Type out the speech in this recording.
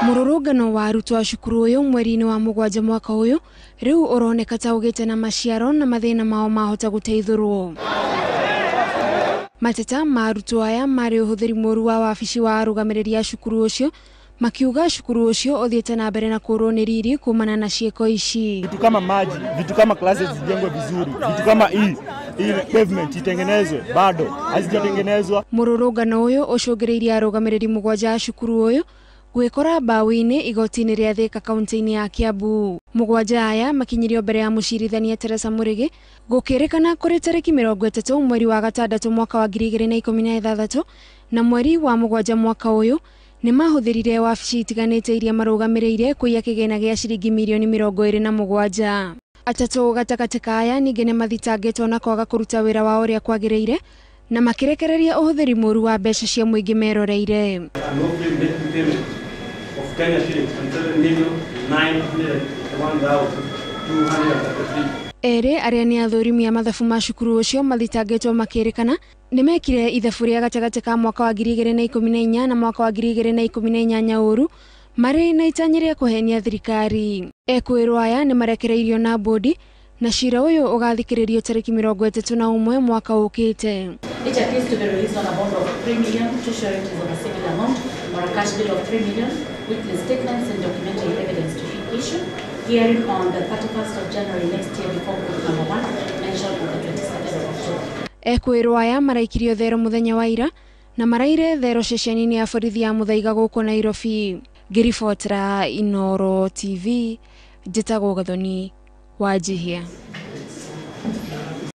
Mururungano wa arutwo a cukuru uyu mweri-ini wa Mugwanja mwaka uyu riu uroneka ta ugite na maciaro na mathina mao mahota guteithurwo. Mateta ma arutwo aya mari uhuthiri moru wa wabici wa Arugamiriri a cukuru ucio makiuga cukuru ucio uthiete na mbere na kuhingurirwo kumana na cieko ici. Vitu kama maji, vitu kama classes zijengwe vizuri, vitu kama hii pavement itengenezwe, bado hazijatengenezwa. Mururungano uyu ucungiriirie Arugamiriri Mugwanja a cukuru uyu gwikora mbawi-ini igoti-ini ria Thika kaunti-ini ya Kiambu. Mugwanja aya makinyirio mbere ya mucirithania Teresa Murigi gukirikana kuri tariki 30 mweri wa gatandatu mwaka wa 2016 na mweri wa Mugwanja mwaka uyu nimahuthirire wabici itiganite iria marugamirire kuiya kigina gia ciringi mironi 27. Atatu gatagati ka aya ningi mathitangitwo na kwaga kuruta wira wa uria kwagiriire na makirekereria uhuthiri moru wa mbeca cia muingi meroreire. Ere aria ni athurimi a mathabu ma cukuru ucio mathitangitwo makirikana nimekire ithabu ria gatagati ka mwaka wa 2014 na mwaka wa 2018 uru mari na itanya ria kuhenia thirikari. Ekwirwo aya ni marekereirio na bodi na cira uyu ugathikiririo tariki 31 mwaka ukite. It appears to be released on a bond of 3 million, two sureties on a similar amount, or a cash bill of 3 million, witness statements and documentary evidence to issue, hearing on the 31st of January next year before court number 1, mentioned on the 22nd of October. Ekwirwo aya maraikirio thero muthenya wa ira na maraire thero ceceni-ini ya borithi ya Muthaiga guku Nairobi. Ngiribotera Inooro TV, njitagwo Gathoni wa Jihia.